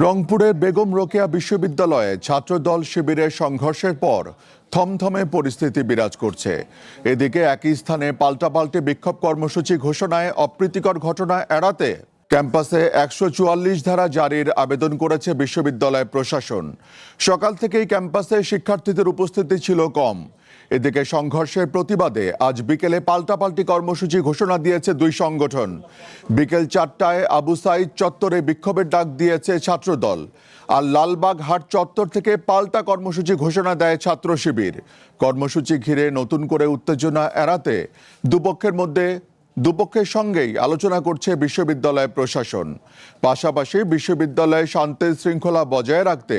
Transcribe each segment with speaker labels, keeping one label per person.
Speaker 1: রংপুরের বেগম রোকেয়া বিশ্ববিদ্যালয়ে ছাত্রদল শিবিরের সংঘর্ষের পর থমথমে পরিস্থিতি বিরাজ করছে। এদিকে একই স্থানে পাল্টাপাল্টি বিক্ষোভ কর্মসূচি ঘোষণায় অপ্রীতিকর ঘটনা এড়াতে ক্যাম্পাসে ১৪৪ ধারা জারির আবেদন করেছে বিশ্ববিদ্যালয় প্রশাসন। সকাল থেকেই ক্যাম্পাসে শিক্ষার্থীদের উপস্থিতি ছিল কম। এদিকে সংঘর্ষের প্রতিবাদে আজ বিকেলে পাল্টাপাল্টি কর্মসূচি ঘোষণা দিয়েছে দুই সংগঠন। বিকেল ৪টায় আবু সাইদ চত্বরে বিক্ষোভের ডাক দিয়েছে ছাত্রদল, আর লালবাগ হাট চত্বর থেকে পাল্টা কর্মসূচি ঘোষণা দেয় ছাত্র শিবির। কর্মসূচি ঘিরে নতুন করে উত্তেজনা এড়াতে দুপক্ষের সঙ্গেই আলোচনা করছে বিশ্ববিদ্যালয় প্রশাসন। পাশাপাশি বিশ্ববিদ্যালয়ে শান্তি শৃঙ্খলা বজায় রাখতে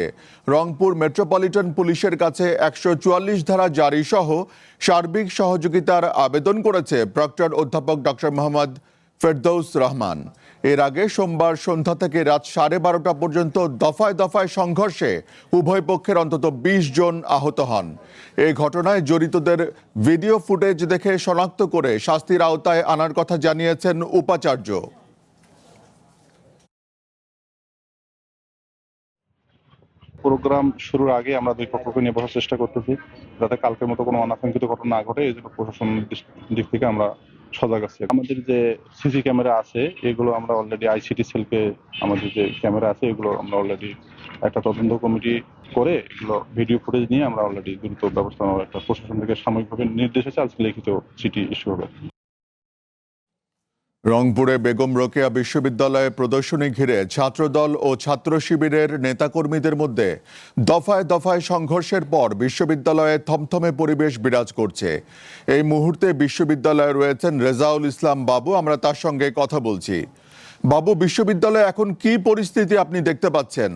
Speaker 1: রংপুর মেট্রোপলিটন পুলিশের কাছে ১৪৪ ধারা জারি সহ সার্বিক সহযোগিতার আবেদন করেছে প্রক্টর অধ্যাপক ডক্টর মোহাম্মদ ফেরদৌস রহমান। এর আগে সোমবার সন্ধ্যা থেকে রাত 12:30 পর্যন্ত দফায় দফায় সংঘর্ষে উভয় পক্ষের অন্তত ২০ জন আহত হন। এই ঘটনায় জড়িতদের ভিডিও ফুটেজ দেখে শনাক্ত করে শাস্তির আওতায় আনার কথা জানিয়েছেন উপাচার্য।
Speaker 2: প্রোগ্রাম শুরুর আগে আমরা দুই পক্ষকে নিয়ে বসার চেষ্টা করতেছি, যাতে কালকের মতো কোনো অনাকাঙ্ক্ষিত ঘটনা না ঘটে। এই জন্য প্রশাসনের দিক থেকে আমরা সজাগ আছি। আমাদের যে সিসি ক্যামেরা আছে এগুলো আমরা অলরেডি আইসিটি সেলকে, আমাদের যে ক্যামেরা আছে এগুলো আমরা অলরেডি একটা তদন্ত কমিটি করে এগুলো ভিডিও ফুটেজ নিয়ে আমরা অলরেডি দ্রুত ব্যবস্থা নেওয়ার একটা প্রশাসন থেকে সাময়িকভাবে নির্দেশ আছে। আজকে লিখিত চিঠি ইস্যু হবে।
Speaker 1: রংপুরে বেগম রোকেয়া বিশ্ববিদ্যালয়ে প্রদর্শনী ঘিরে ছাত্রদল ও ছাত্র শিবিরের নেতাকর্মীদের মধ্যে দফায় দফায় সংঘর্ষের পর বিশ্ববিদ্যালয়ে থমথমে পরিবেশ বিরাজ করছে। এই মুহূর্তে বিশ্ববিদ্যালয়ে রয়েছেন রেজাউল ইসলাম বাবু, আমরা তার সঙ্গে কথা বলছি। বাবু, বিশ্ববিদ্যালয়ে এখন কি পরিস্থিতি আপনি দেখতে পাচ্ছেন?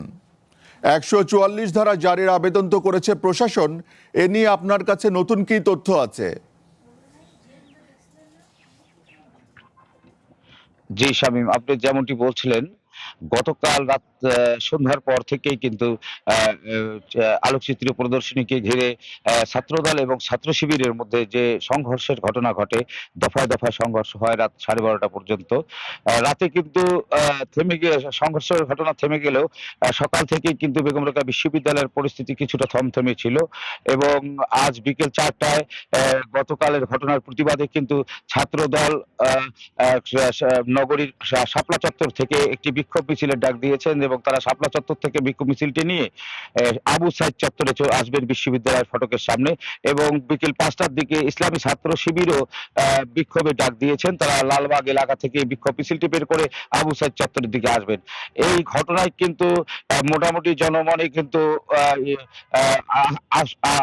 Speaker 1: ১৪৪ ধারা জারির আবেদন তো করেছে প্রশাসন, এ নিয়ে আপনার কাছে নতুন কি তথ্য আছে?
Speaker 3: জি শামীম, আপনি যেমনটি বলছিলেন, গতকাল রাত সন্ধ্যার পর থেকেই কিন্তু আলোকচিত্রী প্রদর্শনীকে ঘিরে ছাত্রদল এবং ছাত্র শিবিরের মধ্যে যে সংঘর্ষের ঘটনা ঘটে, দফায় দফায় সংঘর্ষ হয় রাত 12:30 পর্যন্ত। রাতে কিন্তু থেমে গিয়ে সংঘর্ষের ঘটনা থেমে গেলেও সকাল থেকেই কিন্তু বেগম রোকেয়া বিশ্ববিদ্যালয়ের পরিস্থিতি কিছুটা থমথমে ছিল। এবং আজ বিকেল 4টায় গতকালের ঘটনার প্রতিবাদে কিন্তু ছাত্রদল নগরীর শাপলা চত্বর থেকে একটি বিক্ষোভ মিছিলের ডাক দিয়েছেন এবং তারা শাপলা চত্বর থেকে বিক্ষোভ মিছিলটি নিয়ে আবু সাইদ চত্বরে আসবেন বিশ্ববিদ্যালয়ের ফটকের সামনে। এবং বিকেল 5টার দিকে ইসলামী ছাত্র শিবিরও বিক্ষোভের ডাক দিয়েছেন। তারা লালবাগ এলাকা থেকে বিক্ষোভ মিছিলটি বের করে আবু সাইদ চত্বরের দিকে আসবেন। এই ঘটনায় কিন্তু মোটামুটি জনমনে কিন্তু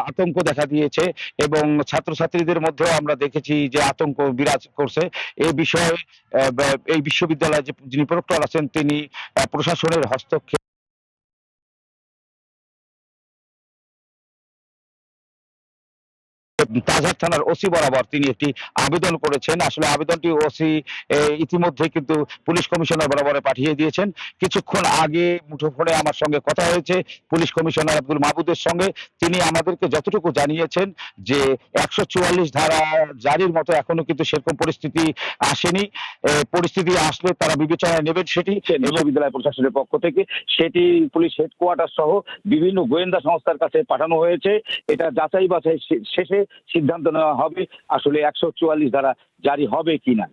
Speaker 3: আতঙ্ক দেখা দিয়েছে এবং ছাত্রছাত্রীদের মধ্যেও আমরা দেখেছি যে আতঙ্ক বিরাজ করছে। এই বিষয়ে এই বিশ্ববিদ্যালয়ে যিনি প্রক্টর আছেন তিনি প্রশাসনের হস্তক্ষেপ তাজহাট থানার ওসি বরাবর তিনি একটি আবেদন করেছেন। আসলে আবেদনটি ওসি ইতিমধ্যে কিন্তু পুলিশ কমিশনার বরাবরে পাঠিয়ে দিয়েছেন। কিছুক্ষণ আগে মুঠোফোনে আমার সঙ্গে কথা হয়েছে পুলিশ কমিশনার আব্দুল মাহবুদের সঙ্গে। তিনি আমাদেরকে যতটুকু জানিয়েছেন যে ১৪৪ ধারা জারির মতো এখনো কিন্তু সেরকম পরিস্থিতি আসেনি। পরিস্থিতি আসলে তারা বিবেচনায় নেবেন সেটি বিশ্ববিদ্যালয় প্রশাসনের পক্ষ থেকে, সেটি পুলিশ হেডকোয়ার্টার সহ বিভিন্ন গোয়েন্দা সংস্থার কাছে পাঠানো হয়েছে। এটা যাচাই বাছাই শেষে সিদ্ধান্ত নেওয়া হবে আসলে ১৪৪ ধারা জারি হবে কিনা।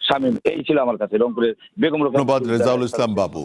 Speaker 3: শামীম, এই ছিল আমার কাছে রংপুরের বেগম রোকেয়া।
Speaker 1: ধন্যবাদ রেজাউল ইসলাম বাবু।